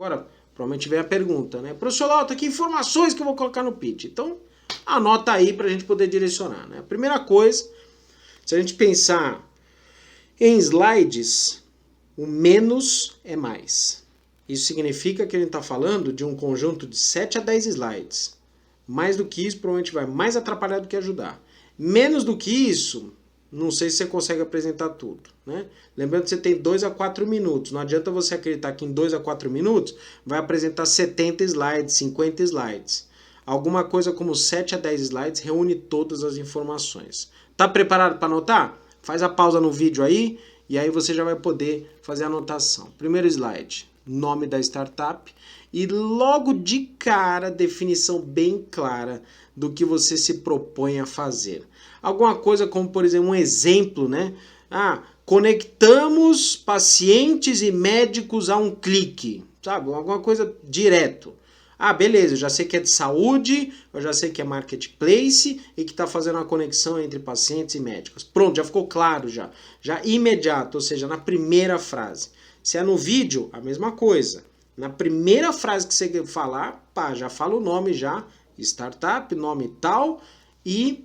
Agora, provavelmente vem a pergunta, né? Professor Lauta, que informações que eu vou colocar no pitch? Então, anota aí para a gente poder direcionar, né? A primeira coisa, se a gente pensar em slides, o menos é mais. Isso significa que a gente está falando de um conjunto de 7 a 10 slides. Mais do que isso, provavelmente vai mais atrapalhar do que ajudar. Menos do que isso, não sei se você consegue apresentar tudo, né? Lembrando que você tem 2 a 4 minutos. Não adianta você acreditar que em 2 a 4 minutos vai apresentar 70 slides, 50 slides. Alguma coisa como 7 a 10 slides reúne todas as informações. Tá preparado para anotar? Faz a pausa no vídeo aí e aí você já vai poder fazer a anotação. Primeiro slide, nome da startup e logo de cara definição bem clara do que você se propõe a fazer. Alguma coisa como, por exemplo, um exemplo, né? Conectamos pacientes e médicos a um clique, sabe? Alguma coisa direto. Beleza, eu já sei que é de saúde, eu já sei que é marketplace e que está fazendo uma conexão entre pacientes e médicos. Pronto, já ficou claro já. Já imediato, ou seja, na primeira frase. Se é no vídeo, a mesma coisa. Na primeira frase que você falar, já fala o nome já, startup, nome tal e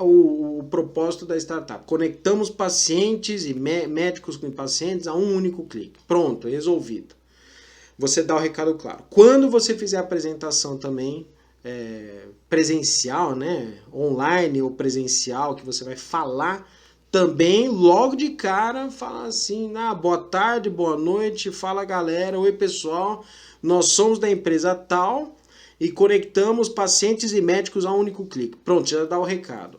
o propósito da startup. Conectamos pacientes e médicos com pacientes a um único clique. Pronto, resolvido. Você dá o recado claro. Quando você fizer a apresentação também presencial, né, online ou presencial, que você vai falar também, logo de cara, fala assim, boa tarde, boa noite, fala galera, oi pessoal, nós somos da empresa tal e conectamos pacientes e médicos a um único clique. Pronto, já dá o recado.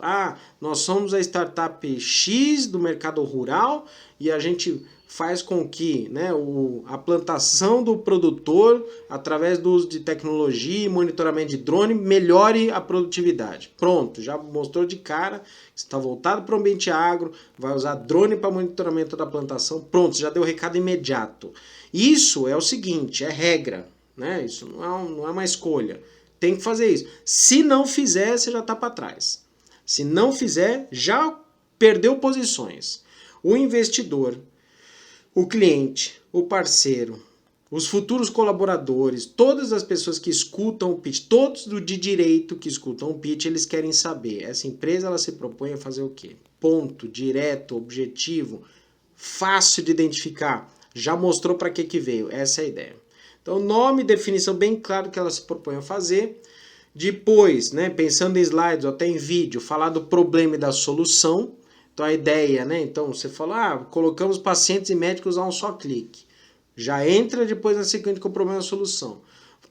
Nós somos a startup X do mercado rural e a gente faz com que, né, a plantação do produtor, através do uso de tecnologia e monitoramento de drone, melhore a produtividade. Pronto, já mostrou de cara que está voltado para o ambiente agro, vai usar drone para monitoramento da plantação. Pronto, já deu o recado imediato. Isso é o seguinte, é regra, né? Isso não é uma escolha. Tem que fazer isso. Se não fizer, você já está para trás. Se não fizer, já perdeu posições. O investidor, o cliente, o parceiro, os futuros colaboradores, todas as pessoas que escutam o pitch, todos de direito que escutam o pitch, eles querem saber, essa empresa ela se propõe a fazer o quê? Ponto, direto, objetivo, fácil de identificar, já mostrou para que veio, essa é a ideia. Então, nome, definição bem claro que ela se propõe a fazer. Depois, né, pensando em slides ou até em vídeo, falar do problema e da solução. Então a ideia, né? Então você fala, colocamos pacientes e médicos a um só clique. Já entra depois na sequência com o problema e a solução.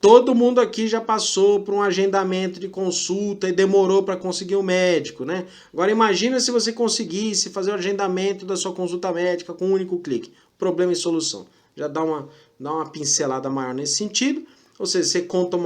Todo mundo aqui já passou por um agendamento de consulta e demorou para conseguir um médico, né? Agora imagina se você conseguisse fazer o agendamento da sua consulta médica com um único clique. Problema e solução. Já dá uma pincelada maior nesse sentido. Ou seja, você conta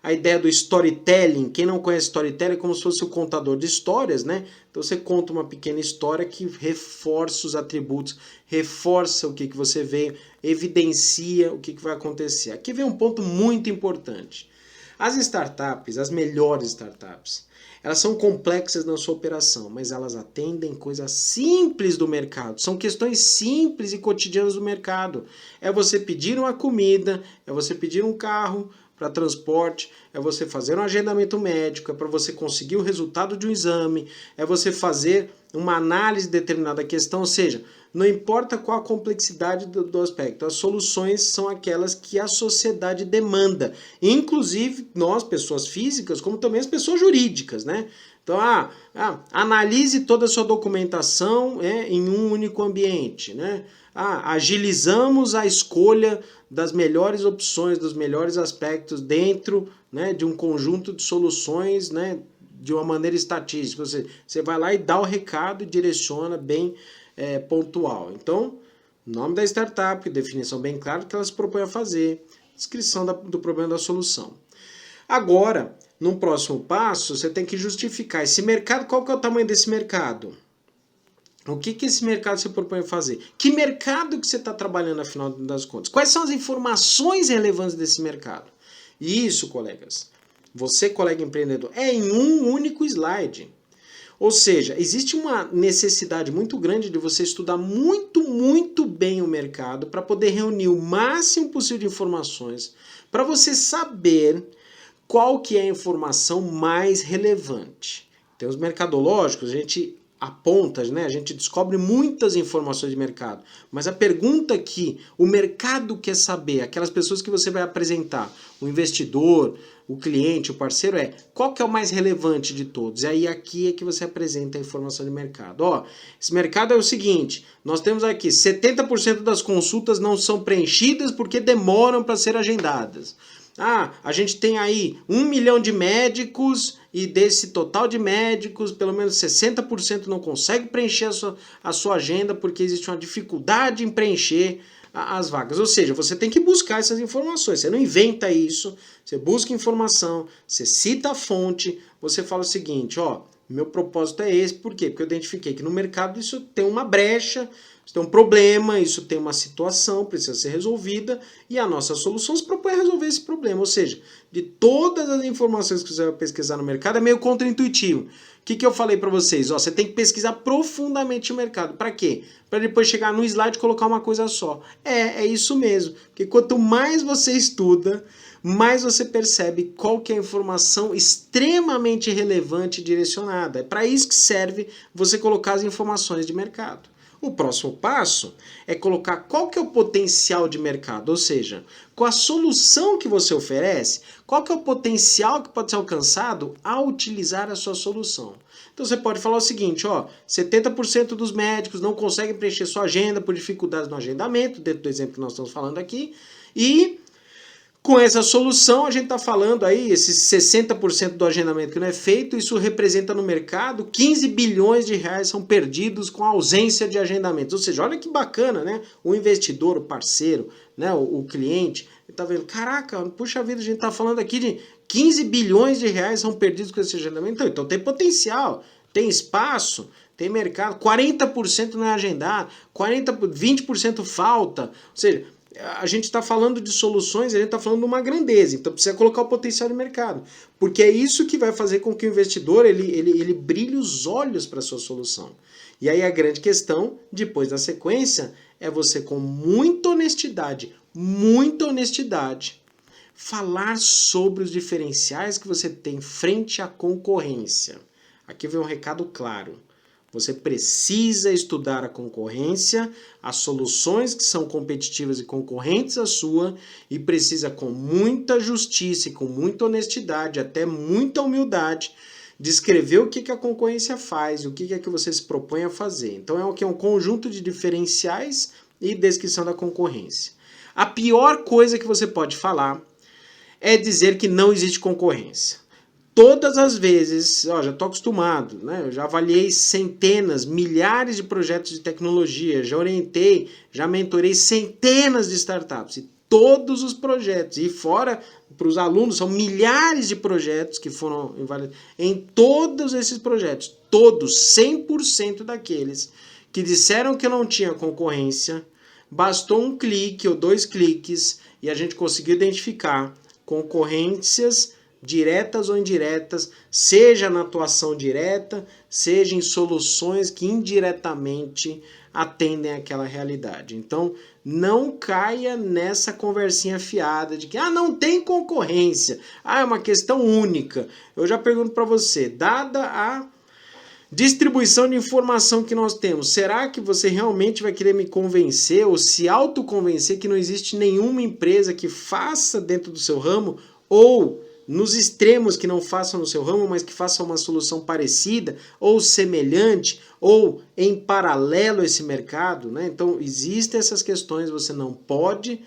a ideia do storytelling. Quem não conhece storytelling é como se fosse o contador de histórias, né? Então você conta uma pequena história que reforça os atributos, reforça o que você veio, evidencia o que vai acontecer. Aqui vem um ponto muito importante. As startups, as melhores startups, elas são complexas na sua operação, mas elas atendem coisas simples do mercado. São questões simples e cotidianas do mercado. É você pedir uma comida, é você pedir um carro para transporte, é você fazer um agendamento médico, é para você conseguir o resultado de um exame, é você fazer uma análise de determinada questão, ou seja, não importa qual a complexidade do aspecto, as soluções são aquelas que a sociedade demanda, inclusive nós, pessoas físicas, como também as pessoas jurídicas, né? Então, analise toda a sua documentação em um único ambiente, né? Agilizamos a escolha das melhores opções, dos melhores aspectos dentro, né, de um conjunto de soluções, né, de uma maneira estatística. Você vai lá e dá o recado e direciona bem pontual. Então, nome da startup, definição bem clara do que ela se propõe a fazer, descrição do problema da solução. Agora, num próximo passo, você tem que justificar esse mercado, qual que é o tamanho desse mercado? O que esse mercado se propõe a fazer? Que mercado que você está trabalhando, afinal das contas? Quais são as informações relevantes desse mercado? E isso, colegas, você, colega empreendedor, é em um único slide. Ou seja, existe uma necessidade muito grande de você estudar muito bem o mercado para poder reunir o máximo possível de informações, para você saber qual que é a informação mais relevante. Tem os mercadológicos, a gente aponta, né? A gente descobre muitas informações de mercado, mas a pergunta que o mercado quer saber, aquelas pessoas que você vai apresentar, o investidor, o cliente, o parceiro, é qual que é o mais relevante de todos? E aí aqui é que você apresenta a informação de mercado. Ó, esse mercado é o seguinte, nós temos aqui 70% das consultas não são preenchidas porque demoram para ser agendadas. Ah, a gente tem aí 1 milhão de médicos e desse total de médicos, pelo menos 60% não consegue preencher a sua agenda porque existe uma dificuldade em preencher as vagas. Ou seja, você tem que buscar essas informações. Você não inventa isso, você busca informação, você cita a fonte, você fala o seguinte, ó, meu propósito é esse, por quê? Porque eu identifiquei que no mercado isso tem uma brecha, isso tem um problema, isso tem uma situação, precisa ser resolvida, e a nossa solução se propõe a resolver esse problema. Ou seja, de todas as informações que você vai pesquisar no mercado, é meio contraintuitivo. O que eu falei para vocês? Ó, você tem que pesquisar profundamente o mercado. Para quê? Para depois chegar no slide e colocar uma coisa só. É isso mesmo. Porque quanto mais você estuda, mais você percebe qual que é a informação extremamente relevante e direcionada. É para isso que serve você colocar as informações de mercado. O próximo passo é colocar qual que é o potencial de mercado, ou seja, com a solução que você oferece, qual que é o potencial que pode ser alcançado ao utilizar a sua solução. Então você pode falar o seguinte, ó, 70% dos médicos não conseguem preencher sua agenda por dificuldades no agendamento, dentro do exemplo que nós estamos falando aqui, e com essa solução, a gente está falando aí, esses 60% do agendamento que não é feito, isso representa no mercado 15 bilhões de reais são perdidos com a ausência de agendamento. Ou seja, olha que bacana, né? O investidor, o parceiro, né? o cliente, ele está vendo, caraca, puxa vida, a gente está falando aqui de 15 bilhões de reais são perdidos com esse agendamento. Então tem potencial, tem espaço, tem mercado, 40% não é agendado, 20% falta, ou seja, a gente está falando de soluções, a gente está falando de uma grandeza, então precisa colocar o potencial de mercado, porque é isso que vai fazer com que o investidor ele brilhe os olhos para a sua solução. E aí a grande questão, depois da sequência, é você com muita honestidade, falar sobre os diferenciais que você tem frente à concorrência. Aqui vem um recado claro. Você precisa estudar a concorrência, as soluções que são competitivas e concorrentes à sua, e precisa com muita justiça e com muita honestidade, até muita humildade, descrever o que a concorrência faz, o que é que você se propõe a fazer. Então é um conjunto de diferenciais e descrição da concorrência. A pior coisa que você pode falar é dizer que não existe concorrência. Todas as vezes, ó, já estou acostumado, né? Eu já avaliei centenas, milhares de projetos de tecnologia, já orientei, já mentorei centenas de startups. E todos os projetos, e fora para os alunos, são milhares de projetos que foram invalidados. Em todos esses projetos, todos, 100% daqueles que disseram que não tinha concorrência, bastou um clique ou 2 cliques e a gente conseguiu identificar concorrências diretas ou indiretas, seja na atuação direta, seja em soluções que indiretamente atendem àquela realidade. Então, não caia nessa conversinha fiada de que não tem concorrência, é uma questão única. Eu já pergunto para você, dada a distribuição de informação que nós temos, será que você realmente vai querer me convencer ou se autoconvencer que não existe nenhuma empresa que faça dentro do seu ramo ou nos extremos que não façam no seu ramo, mas que façam uma solução parecida, ou semelhante, ou em paralelo a esse mercado, né? Então, existem essas questões, você não pode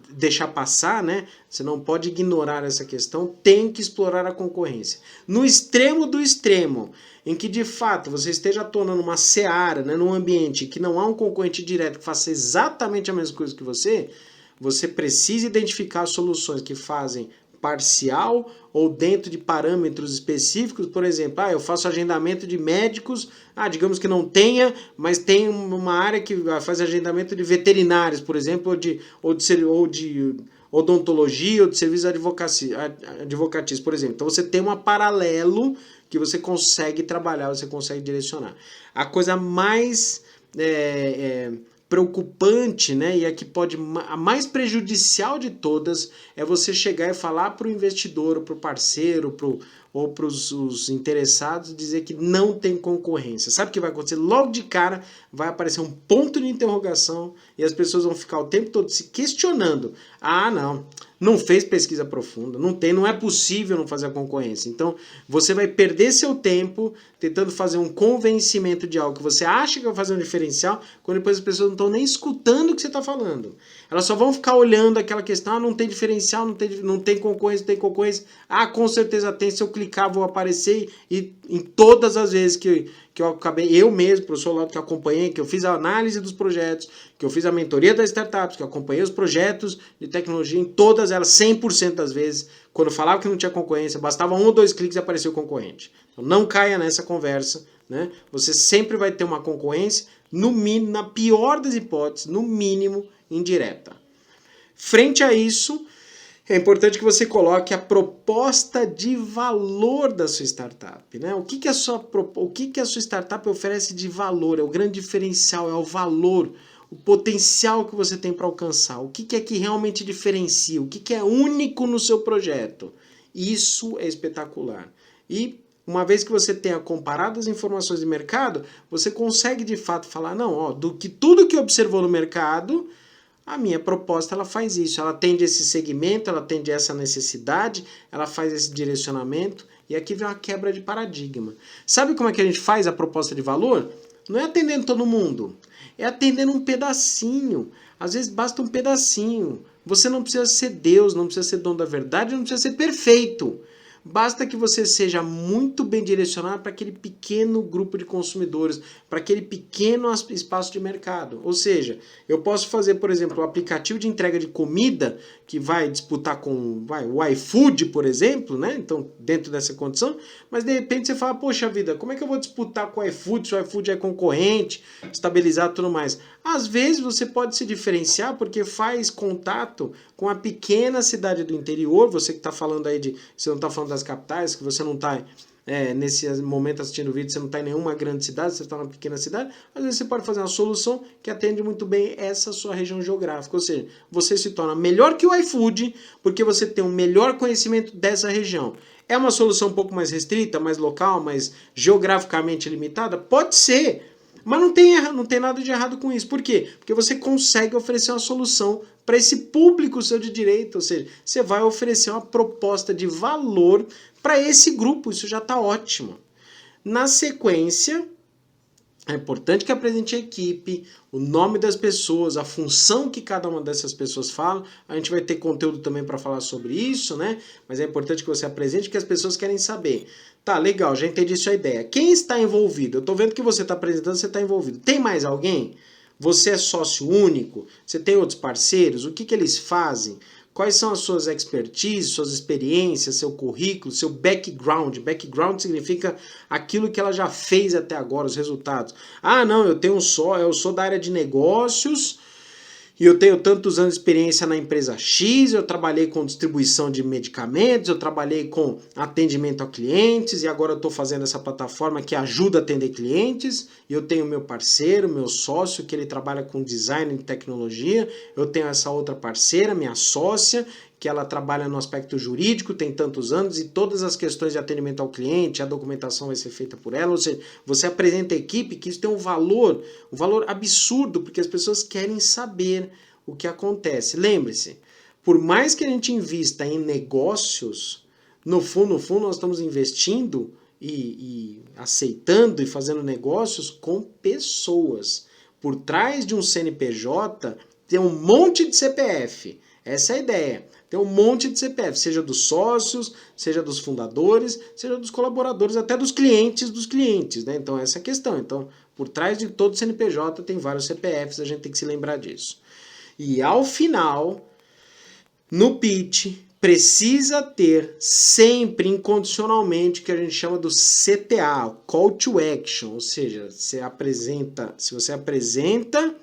deixar passar, né? Você não pode ignorar essa questão, tem que explorar a concorrência. No extremo do extremo, em que de fato você esteja atuando numa seara, né? Num ambiente que não há um concorrente direto que faça exatamente a mesma coisa que você precisa identificar soluções que fazem parcial ou dentro de parâmetros específicos, por exemplo, eu faço agendamento de médicos, digamos que não tenha, mas tem uma área que faz agendamento de veterinários, por exemplo, ou de odontologia, ou de serviços advocatícios, por exemplo. Então você tem um paralelo que você consegue trabalhar, você consegue direcionar. A coisa mais preocupante, né, e a que pode, a mais prejudicial de todas, é você chegar e falar para o investidor, ou para o parceiro, ou para os interessados, dizer que não tem concorrência. Sabe o que vai acontecer? Logo de cara vai aparecer um ponto de interrogação e as pessoas vão ficar o tempo todo se questionando. Ah, não fez pesquisa profunda, não é possível não fazer a concorrência. Então, você vai perder seu tempo tentando fazer um convencimento de algo que você acha que vai fazer um diferencial, quando depois as pessoas não estão nem escutando o que você está falando. Elas só vão ficar olhando aquela questão, não tem diferencial, não tem concorrência, não tem concorrência. Ah, com certeza tem, se eu clicar vou aparecer, e em todas as vezes que eu acabei, eu mesmo, professor Laudo, que acompanhei, que eu fiz a análise dos projetos, que eu fiz a mentoria das startups, que eu acompanhei os projetos de tecnologia, em todas elas, 100% das vezes, quando eu falava que não tinha concorrência, bastava 1 ou 2 cliques e aparecia o concorrente. Então não caia nessa conversa, né? Você sempre vai ter uma concorrência, no mínimo, na pior das hipóteses, no mínimo, indireta. Frente a isso, é importante que você coloque a proposta de valor da sua startup, né? O que a sua startup oferece de valor? É o grande diferencial, é o valor, o potencial que você tem para alcançar. O que é que realmente diferencia? O que é único no seu projeto? Isso é espetacular. E uma vez que você tenha comparado as informações de mercado, você consegue de fato falar, não, ó, tudo que observou no mercado, a minha proposta ela faz isso, ela atende esse segmento, ela atende essa necessidade, ela faz esse direcionamento, e aqui vem uma quebra de paradigma. Sabe como é que a gente faz a proposta de valor? Não é atendendo todo mundo, é atendendo um pedacinho. Às vezes basta um pedacinho. Você não precisa ser Deus, não precisa ser dono da verdade, não precisa ser perfeito. Basta que você seja muito bem direcionado para aquele pequeno grupo de consumidores, para aquele pequeno espaço de mercado. Ou seja, eu posso fazer, por exemplo, um aplicativo de entrega de comida que vai disputar com o iFood, por exemplo, né? Então, dentro dessa condição, mas de repente você fala, poxa vida, como é que eu vou disputar com o iFood se o iFood é concorrente, estabilizado e tudo mais? Às vezes você pode se diferenciar porque faz contato com a pequena cidade do interior, você que está falando aí você não está falando das capitais, que você não está nesse momento assistindo o vídeo, você não está em nenhuma grande cidade, você está numa pequena cidade, às vezes você pode fazer uma solução que atende muito bem essa sua região geográfica, ou seja, você se torna melhor que o iFood, porque você tem um melhor conhecimento dessa região. É uma solução um pouco mais restrita, mais local, mais geograficamente limitada? Pode ser, mas não tem nada de errado com isso. Por quê? Porque você consegue oferecer uma solução para esse público seu de direito, ou seja, você vai oferecer uma proposta de valor para esse grupo, isso já está ótimo. Na sequência, é importante que apresente a equipe, o nome das pessoas, a função que cada uma dessas pessoas fala. A gente vai ter conteúdo também para falar sobre isso, né? Mas é importante que você apresente, que as pessoas querem saber. Tá, legal, já entendi sua ideia. Quem está envolvido? Eu estou vendo que você está apresentando, você está envolvido. Tem mais alguém? Você é sócio único? Você tem outros parceiros? O que eles fazem? Quais são as suas expertises, suas experiências, seu currículo, seu background? Background significa aquilo que ela já fez até agora, os resultados. Ah, não, eu sou da área de negócios e eu tenho tantos anos de experiência na empresa X, eu trabalhei com distribuição de medicamentos, eu trabalhei com atendimento a clientes e agora eu estou fazendo essa plataforma que ajuda a atender clientes. E eu tenho meu parceiro, meu sócio, que ele trabalha com design e tecnologia. Eu tenho essa outra parceira, minha sócia, que ela trabalha no aspecto jurídico, tem tantos anos, e todas as questões de atendimento ao cliente, a documentação vai ser feita por ela. Ou seja, você apresenta a equipe, que isso tem um valor absurdo, porque as pessoas querem saber o que acontece. Lembre-se, por mais que a gente invista em negócios, no fundo, nós estamos investindo e aceitando e fazendo negócios com pessoas. Por trás de um CNPJ tem um monte de CPF. Essa é a ideia. Tem um monte de CPF, seja dos sócios, seja dos fundadores, seja dos colaboradores, até dos clientes, né? Então essa é a questão. Então, por trás de todo CNPJ tem vários CPFs, a gente tem que se lembrar disso. E ao final, no pitch, precisa ter sempre incondicionalmente o que a gente chama do CTA, Call to Action, ou seja, se você apresenta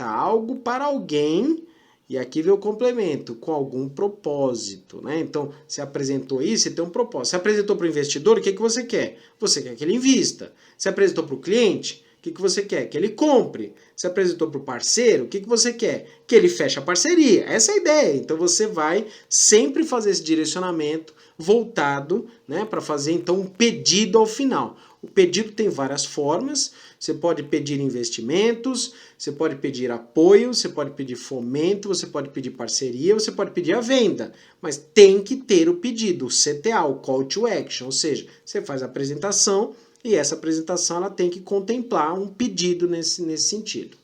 algo para alguém E aqui vem o complemento, com algum propósito, né? Então, você apresentou isso, você tem um propósito. Você apresentou para o investidor, o que você quer? Você quer que ele invista. Você apresentou para o cliente, o que você quer? Que ele compre. Você apresentou para o parceiro, o que você quer? Que ele feche a parceria. Essa é a ideia. Então, você vai sempre fazer esse direcionamento voltado, né, para fazer, então, um pedido ao final. O pedido tem várias formas. Você pode pedir investimentos, você pode pedir apoio, você pode pedir fomento, você pode pedir parceria, você pode pedir a venda. Mas tem que ter o pedido, o CTA, o Call to Action. Ou seja, você faz a apresentação e essa apresentação ela tem que contemplar um pedido nesse sentido.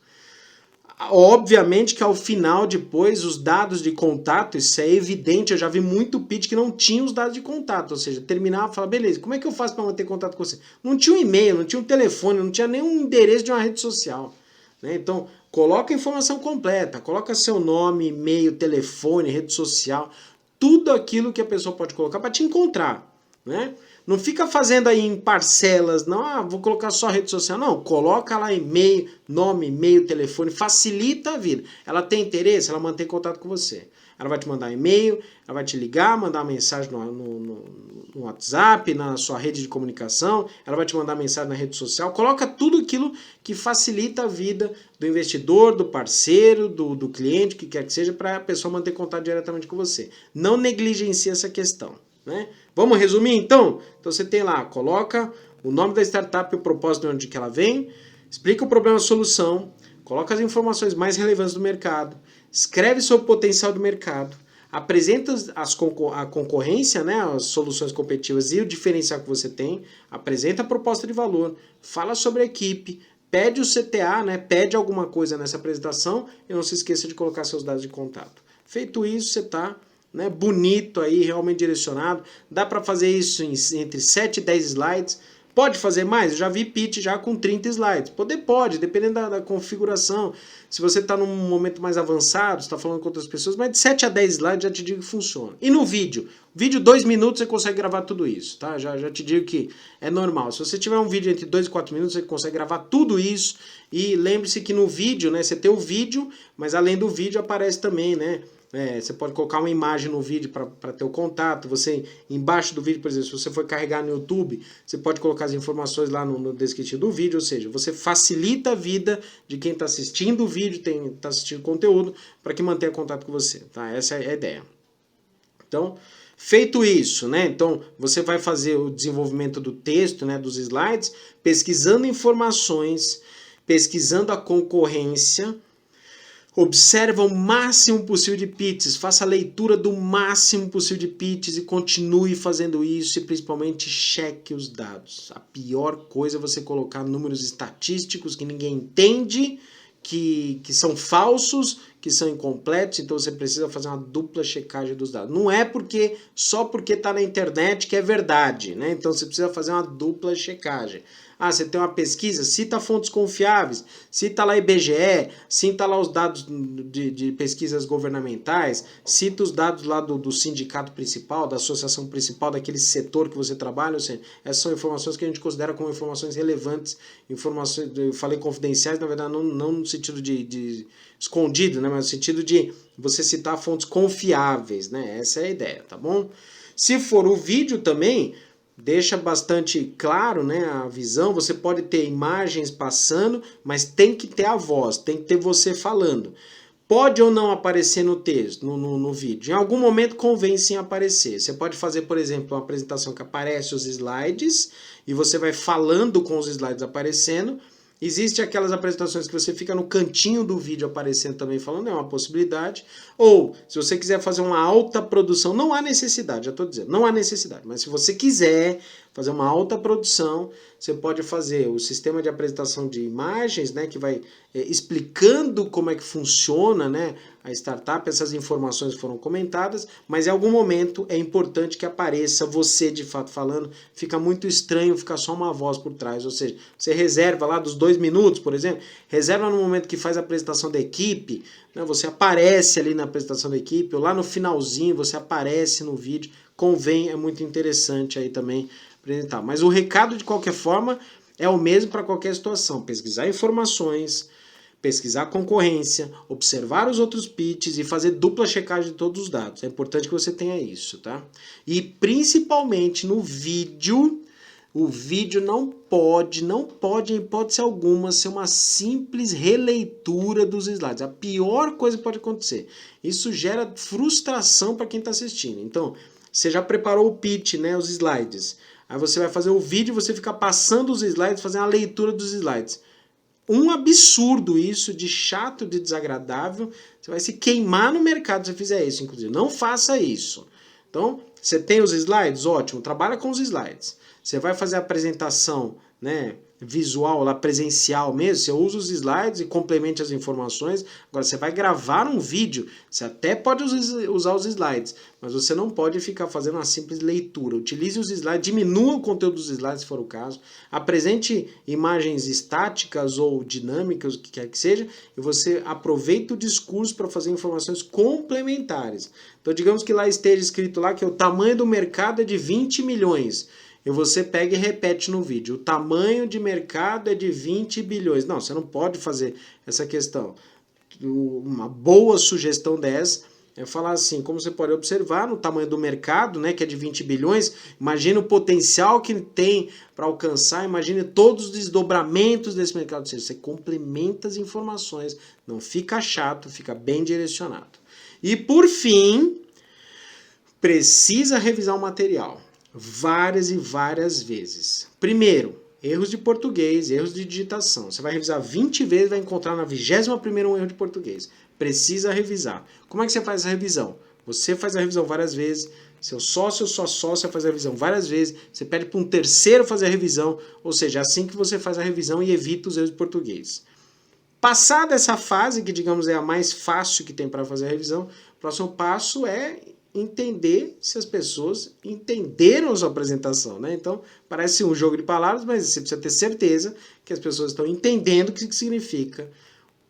Obviamente que ao final, depois, os dados de contato, isso é evidente, eu já vi muito pitch que não tinha os dados de contato, ou seja, terminava e falava, beleza, como é que eu faço para manter contato com você? Não tinha um e-mail, não tinha um telefone, não tinha nenhum endereço de uma rede social, né? Então, coloca a informação completa, coloca seu nome, e-mail, telefone, rede social, tudo aquilo que a pessoa pode colocar para te encontrar, né? Não fica fazendo aí em parcelas, não, vou colocar só rede social. Não, coloca lá e-mail, nome, e-mail, telefone, facilita a vida. Ela tem interesse, ela mantém contato com você. Ela vai te mandar e-mail, ela vai te ligar, mandar uma mensagem no WhatsApp, na sua rede de comunicação, ela vai te mandar mensagem na rede social. Coloca tudo aquilo que facilita a vida do investidor, do parceiro, do cliente, que quer que seja, para a pessoa manter contato diretamente com você. Não negligencie essa questão, né? Vamos resumir então? Então você tem lá, coloca o nome da startup e o propósito de onde que ela vem, explica o problema e a solução, coloca as informações mais relevantes do mercado, escreve sobre o potencial do mercado, apresenta a concorrência, né, as soluções competitivas e o diferencial que você tem, apresenta a proposta de valor, fala sobre a equipe, pede o CTA, né, pede alguma coisa nessa apresentação e não se esqueça de colocar seus dados de contato. Feito isso, você está, né, bonito aí, realmente direcionado. Dá para fazer isso entre 7 e 10 slides. Pode fazer mais? Eu já vi pitch já com 30 slides. Pode, dependendo da configuração. Se você está num momento mais avançado, está falando com outras pessoas, mas de 7 a 10 slides já te digo que funciona. E no vídeo? Vídeo 2 minutos você consegue gravar tudo isso, tá? Já te digo que é normal. Se você tiver um vídeo entre 2 e 4 minutos, você consegue gravar tudo isso. E lembre-se que no vídeo, né, você tem o vídeo, mas além do vídeo aparece também, né? Você pode colocar uma imagem no vídeo para ter o contato. Você, embaixo do vídeo, por exemplo, se você for carregar no YouTube, você pode colocar as informações lá no descritivo do vídeo. Ou seja, você facilita a vida de quem está assistindo o vídeo, está assistindo o conteúdo, para que mantenha contato com você. Tá? Essa é a ideia. Então, feito isso, né? Então, você vai fazer o desenvolvimento do texto, né, dos slides, pesquisando informações, pesquisando a concorrência. Observa o máximo possível de pitches, faça a leitura do máximo possível de pitches e continue fazendo isso e principalmente cheque os dados. A pior coisa é você colocar números estatísticos que ninguém entende, que são falsos, que são incompletos, então você precisa fazer uma dupla checagem dos dados. Não é só porque está na internet que é verdade, né? Então você precisa fazer uma dupla checagem. Ah, você tem uma pesquisa, cita fontes confiáveis, cita lá IBGE, cita lá os dados de pesquisas governamentais, cita os dados lá do sindicato principal, da associação principal, daquele setor que você trabalha, ou seja, essas são informações que a gente considera como informações relevantes, informações, eu falei confidenciais, na verdade não no sentido de escondido, né, mas no sentido de você citar fontes confiáveis, né, essa é a ideia, tá bom? Se for o vídeo também, deixa bastante claro, né, a visão. Você pode ter imagens passando, mas tem que ter a voz, tem que ter você falando. Pode ou não aparecer no texto, no vídeo. Em algum momento convém sim aparecer. Você pode fazer, por exemplo, uma apresentação que aparece os slides e você vai falando com os slides aparecendo. Existem aquelas apresentações que você fica no cantinho do vídeo aparecendo também falando, é uma possibilidade. Ou, se você quiser fazer uma alta produção, não há necessidade, já estou dizendo, não há necessidade. Mas se você quiser fazer uma alta produção, você pode fazer o sistema de apresentação de imagens, né, que vai explicando como é que funciona, né, a startup, essas informações foram comentadas, mas em algum momento é importante que apareça você de fato falando, fica muito estranho ficar só uma voz por trás, ou seja, você reserva lá dos 2 minutos, por exemplo, reserva no momento que faz a apresentação da equipe, né, você aparece ali na apresentação da equipe, ou lá no finalzinho você aparece no vídeo, convém, é muito interessante aí também apresentar. Mas o recado, de qualquer forma, é o mesmo para qualquer situação, pesquisar informações, pesquisar a concorrência, observar os outros pitches e fazer dupla checagem de todos os dados. É importante que você tenha isso, tá? E principalmente no vídeo, o vídeo não pode, em hipótese alguma, ser uma simples releitura dos slides. A pior coisa que pode acontecer. Isso gera frustração para quem está assistindo. Então, você já preparou o pitch, né, os slides. Aí você vai fazer o vídeo e você fica passando os slides, fazendo a leitura dos slides. Um absurdo isso, de chato, de desagradável. Você vai se queimar no mercado se você fizer isso, inclusive. Não faça isso. Então, você tem os slides? Ótimo, trabalha com os slides. Você vai fazer a apresentação, né, visual, lá, presencial mesmo, você usa os slides e complemente as informações. Agora, você vai gravar um vídeo, você até pode usar os slides, mas você não pode ficar fazendo uma simples leitura. Utilize os slides, diminua o conteúdo dos slides, se for o caso. Apresente imagens estáticas ou dinâmicas, o que quer que seja, e você aproveita o discurso para fazer informações complementares. Então, digamos que lá esteja escrito lá que o tamanho do mercado é de 20 milhões. E você pega e repete no vídeo. O tamanho de mercado é de 20 bilhões. Não, você não pode fazer essa questão. Uma boa sugestão dessa é falar assim, como você pode observar no tamanho do mercado, né, que é de 20 bilhões, imagine o potencial que tem para alcançar, imagine todos os desdobramentos desse mercado. Ou seja, você complementa as informações, não fica chato, fica bem direcionado. E por fim, precisa revisar o material. Várias e várias vezes. Primeiro, erros de português, erros de digitação. Você vai revisar 20 vezes, vai encontrar na 21ª um erro de português. Precisa revisar. Como é que você faz a revisão? Você faz a revisão várias vezes, seu sócio ou sua sócia faz a revisão várias vezes, você pede para um terceiro fazer a revisão, ou seja, é assim que você faz a revisão e evita os erros de português. Passada essa fase, que digamos é a mais fácil que tem para fazer a revisão, o próximo passo é entender se as pessoas entenderam a sua apresentação, né? Então, parece um jogo de palavras, mas você precisa ter certeza que as pessoas estão entendendo o que significa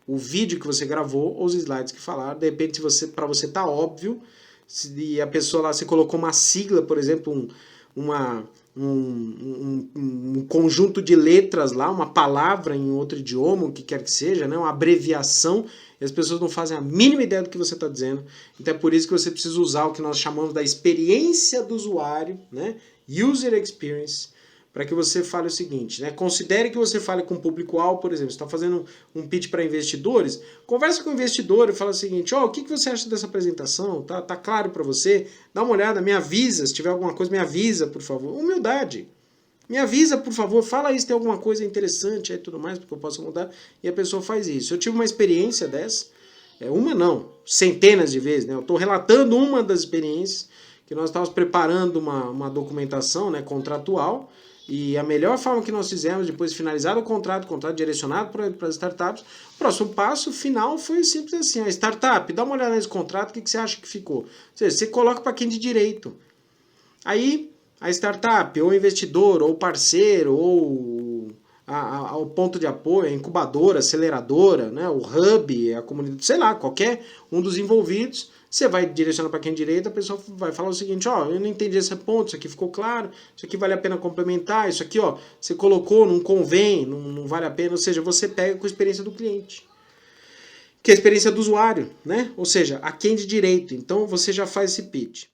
o vídeo que você gravou ou os slides que falaram. De repente, para você tá óbvio, se a pessoa lá, você colocou uma sigla, por exemplo, um conjunto de letras lá, uma palavra em outro idioma, o que quer que seja, né? Uma abreviação, e as pessoas não fazem a mínima ideia do que você está dizendo. Então é por isso que você precisa usar o que nós chamamos da experiência do usuário, né? User Experience, para que você fale o seguinte, né? Considere que você fale com o público-alvo, por exemplo, você está fazendo um pitch para investidores, conversa com o investidor e fala o seguinte, o que você acha dessa apresentação? Tá claro para você? Dá uma olhada, me avisa, se tiver alguma coisa, me avisa, por favor. Humildade. Me avisa, por favor, fala aí se tem alguma coisa interessante e tudo mais, porque eu posso mudar, e a pessoa faz isso. Eu tive uma experiência dessa, uma não, centenas de vezes, né? Eu estou relatando uma das experiências, que nós estávamos preparando uma documentação, né, contratual, e a melhor forma que nós fizemos, depois de finalizar o contrato direcionado para as startups, o próximo passo final foi simples assim, a startup, dá uma olhada nesse contrato, o que você acha que ficou? Ou seja, você coloca para quem de direito. Aí, a startup, ou investidor, ou parceiro, ou o ponto de apoio, a incubadora, aceleradora, né, o hub, a comunidade, sei lá, qualquer um dos envolvidos, você vai direcionar para quem é direito, a pessoa vai falar o seguinte, eu não entendi esse ponto, isso aqui ficou claro, isso aqui vale a pena complementar, isso aqui, você colocou, não convém, não vale a pena, ou seja, você pega com a experiência do cliente. Que é a experiência do usuário, né? Ou seja, a quem de direito. Então você já faz esse pitch.